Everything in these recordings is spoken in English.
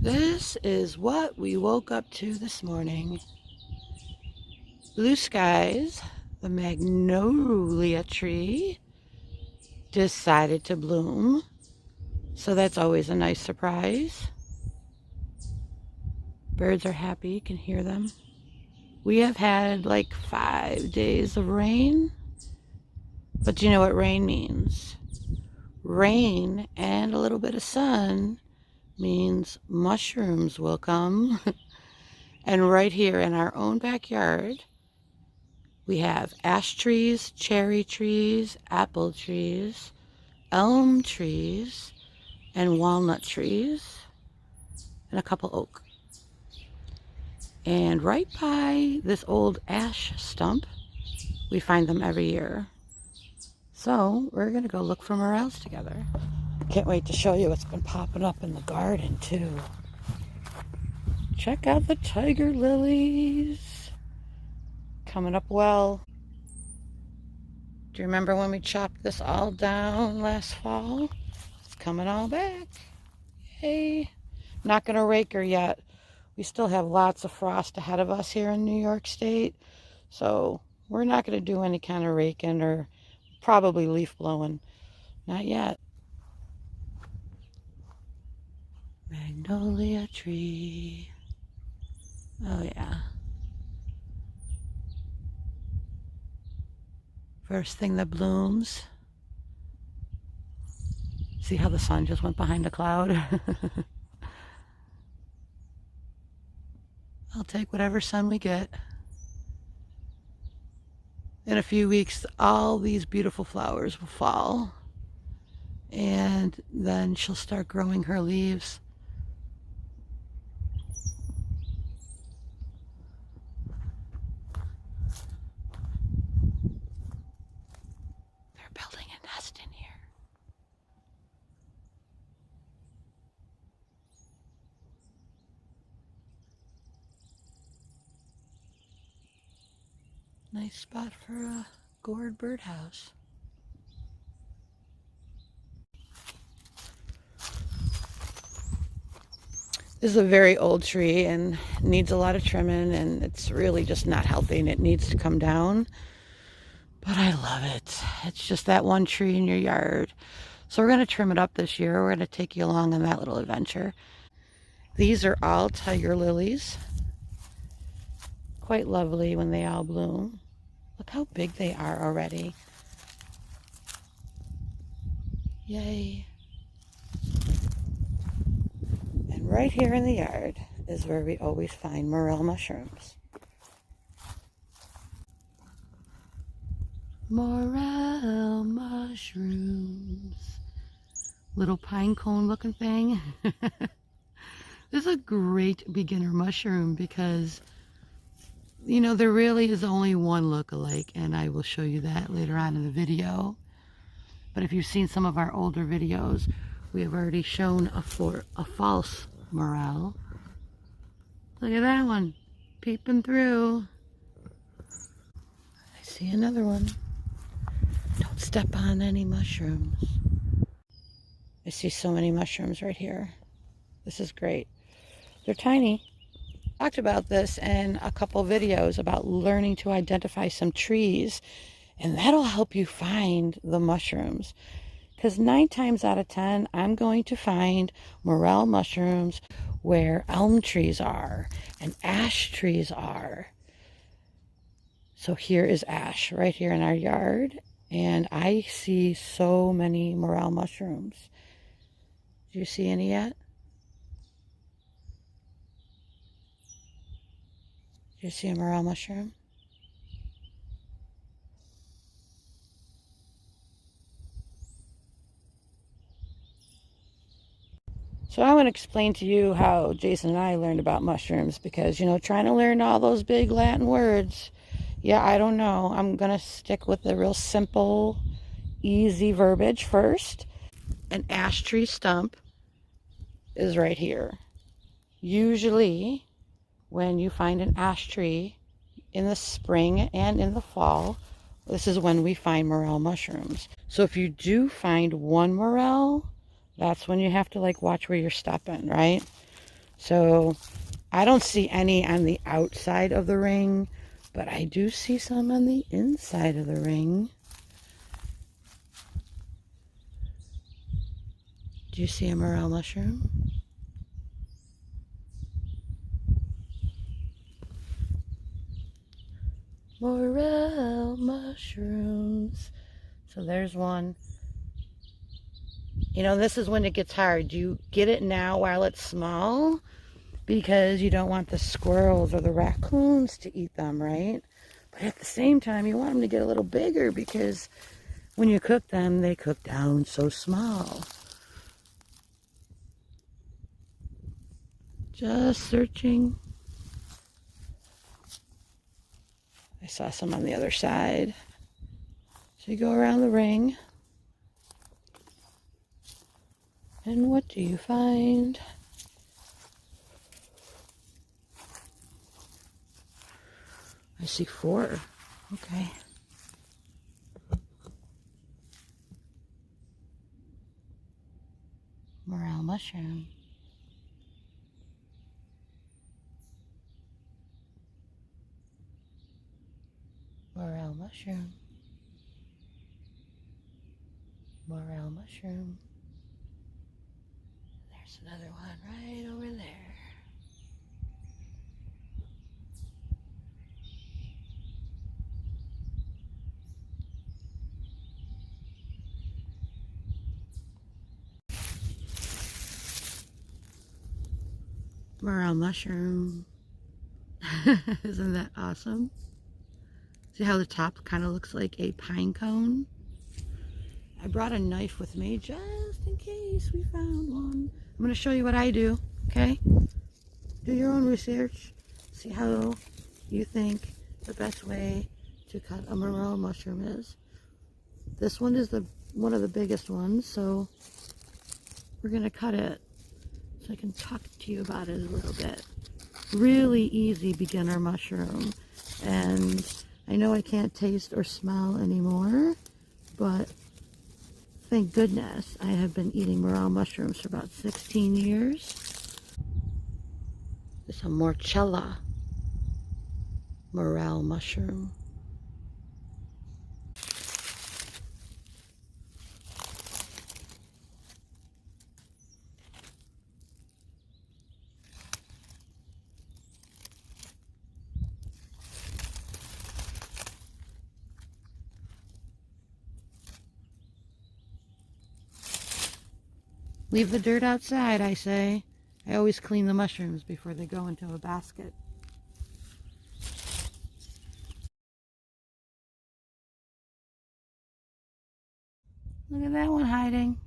This is what we woke up to this morning. Blue skies, the magnolia tree decided to bloom. So that's always a nice surprise. Birds are happy, you can hear them. We have had like 5 days of rain. But do you know what rain means? Rain and a little bit of sun means mushrooms will come. And right here in our own backyard, we have ash trees, cherry trees, apple trees, elm trees, and walnut trees, and a couple oak. And right by this old ash stump, we find them every year. So we're gonna go look for morels together. Can't wait to show you what's been popping up in the garden too. Check out the tiger lilies. Coming up well. Do you remember when we chopped this all down last fall? It's coming all back. Yay. Not gonna rake her yet. We still have lots of frost ahead of us here in New York State. So we're not gonna do any kind of raking or probably leaf blowing. Not yet. Magnolia tree. Oh yeah. First thing that blooms. See how the sun just went behind a cloud? I'll take whatever sun we get. In a few weeks, all these beautiful flowers will fall. And then she'll start growing her leaves. They're building a nest in here. Nice spot for a gourd birdhouse. This is a very old tree and needs a lot of trimming, and it's really just not healthy and it needs to come down. But I love it. It's just that one tree in your yard. So we're going to trim it up this year. We're going to take you along on that little adventure. These are all tiger lilies. Quite lovely when they all bloom. Look how big they are already. Yay. And right here in the yard is where we always find morel mushrooms. Morel mushrooms. Little pine cone looking thing. This is a great beginner mushroom because, you know, there really is only one look-alike, and I will show you that later on in the video. But if you've seen some of our older videos, we have already shown a false morel. Look at that one, peeping through. I see another one. Don't step on any mushrooms. I see so many mushrooms right here. This is great. They're tiny. Talked about this in a couple videos about learning to identify some trees, and that'll help you find the mushrooms. Because 9 times out of 10, I'm going to find morel mushrooms where elm trees are and ash trees are. So here is ash right here in our yard, and I see so many morel mushrooms. Do you see any yet? Do you see a morel mushroom? So I want to explain to you how Jason and I learned about mushrooms, because, you know, trying to learn all those big Latin words, yeah, I don't know. I'm going to stick with the real simple, easy verbiage first. An ash tree stump is right here. Usually, when you find an ash tree in the spring and in the fall, this is when we find morel mushrooms. So if you do find one morel, that's when you have to like watch where you're stepping, right? So I don't see any on the outside of the ring, but I do see some on the inside of the ring. Do you see a morel mushroom? Morel mushrooms. So there's one. You know, this is when it gets hard. You get it now while it's small because you don't want the squirrels or the raccoons to eat them, right? But at the same time, you want them to get a little bigger because when you cook them, they cook down so small. Just searching. I saw some on the other side. So you go around the ring. And what do you find? I see 4. Okay. Morel mushroom. Morel mushroom. Morel mushroom. There's another one right over there. Morel mushroom. Isn't that awesome? See how the top kind of looks like a pine cone? I brought a knife with me just in case we found one. I'm going to show you what I do, okay? Do your own research. See how you think the best way to cut a morel mushroom is. This one is one of the biggest ones, so we're going to cut it so I can talk to you about it a little bit. Really easy beginner mushroom. And I know I can't taste or smell anymore, but thank goodness I have been eating morel mushrooms for about 16 years. This is a morchella morel mushroom. Leave the dirt outside, I say. I always clean the mushrooms before they go into a basket. Look at that one hiding.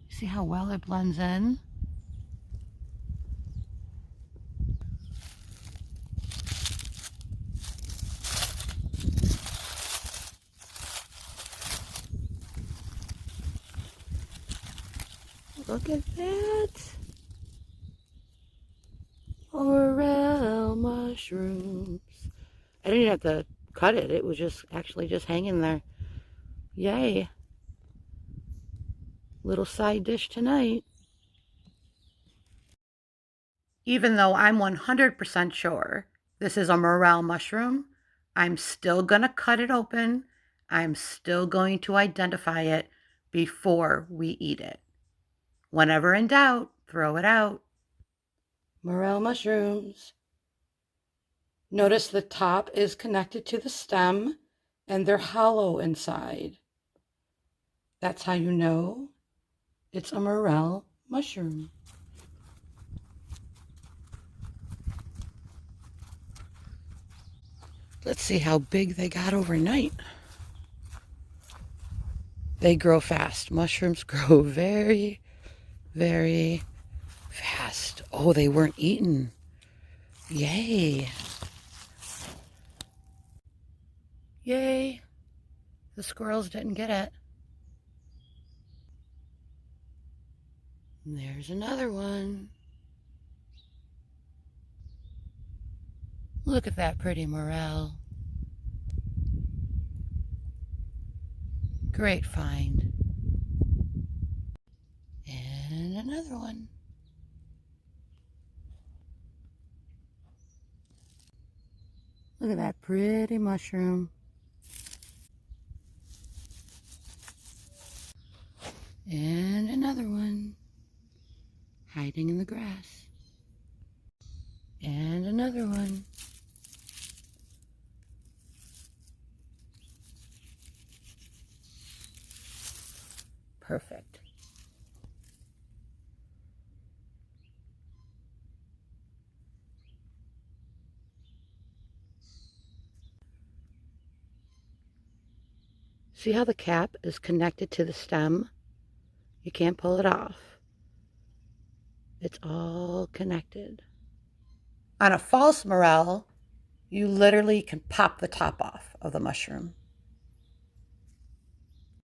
See how well it blends in? Look at that. Morel mushrooms. I didn't have to cut it. It was just actually just hanging there. Yay. Little side dish tonight. Even though I'm 100% sure this is a morel mushroom, I'm still going to cut it open. I'm still going to identify it before we eat it. Whenever in doubt, throw it out. Morel mushrooms. Notice the top is connected to the stem and they're hollow inside. That's how you know it's a morel mushroom. Let's see how big they got overnight. They grow fast. Mushrooms grow very, very fast. Oh, they weren't eaten. Yay. Yay. The squirrels didn't get it. And there's another one. Look at that pretty morel. Great find. And another one. Look at that pretty mushroom. And another one hiding in the grass. And another one. Perfect. See how the cap is connected to the stem? You can't pull it off. It's all connected. On a false morel, you literally can pop the top off of the mushroom.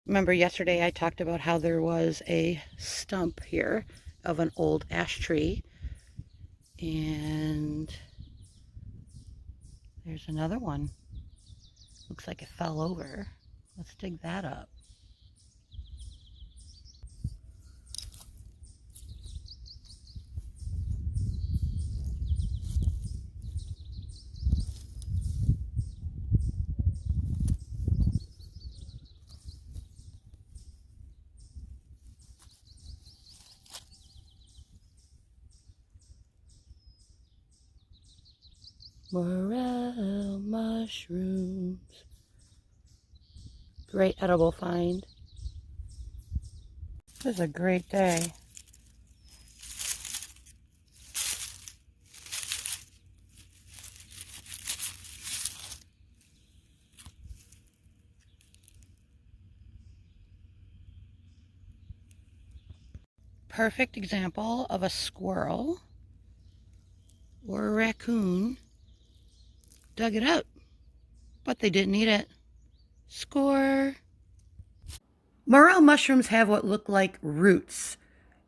Remember yesterday I talked about how there was a stump here of an old ash tree. And there's another one. Looks like it fell over. Let's dig that up. Morel mushrooms. Great edible find. This is a great day. Perfect example of a squirrel or a raccoon dug it up, but they didn't eat it. Score! Morel mushrooms have what look like roots,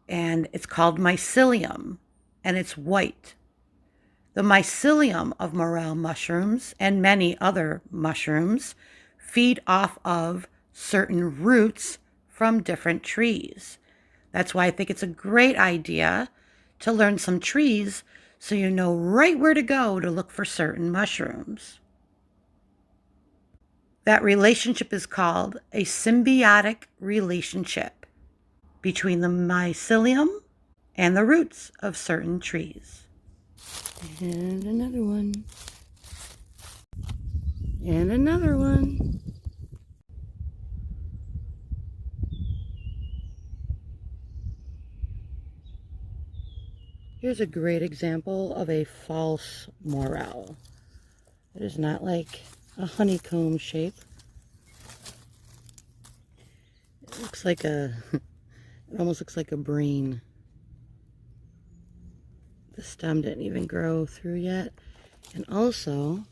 and it's called mycelium, and it's white. The mycelium of morel mushrooms and many other mushrooms feed off of certain roots from different trees. That's why I think it's a great idea to learn some trees so you know right where to go to look for certain mushrooms. That relationship is called a symbiotic relationship between the mycelium and the roots of certain trees. And another one. And another one. Here's a great example of a false morel. It is not like a honeycomb shape. It looks like it almost looks like a brain. The stem didn't even grow through yet. And also,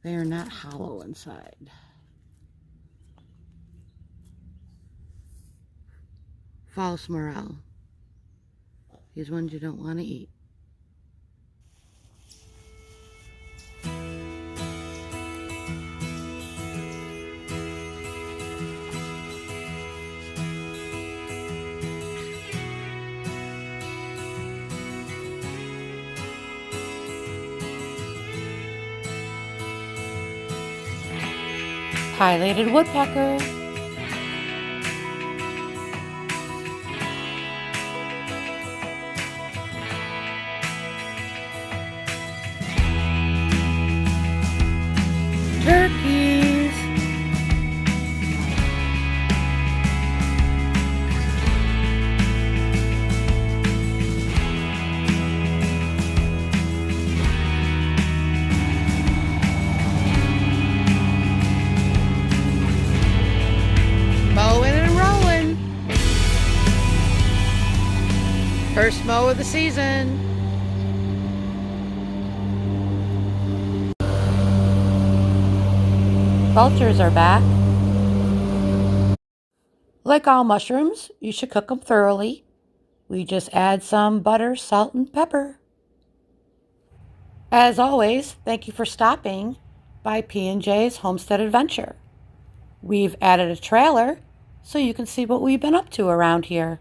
they are not hollow inside. False morel. These ones you don't want to eat. Pileated woodpecker. Turkeys. Mowing and rolling. First mow of the season. Vultures are back. Like all mushrooms, you should cook them thoroughly. We just add some butter, salt, and pepper. As always, thank you for stopping by PandJ's Homestead Adventure. We've added a trailer so you can see what we've been up to around here.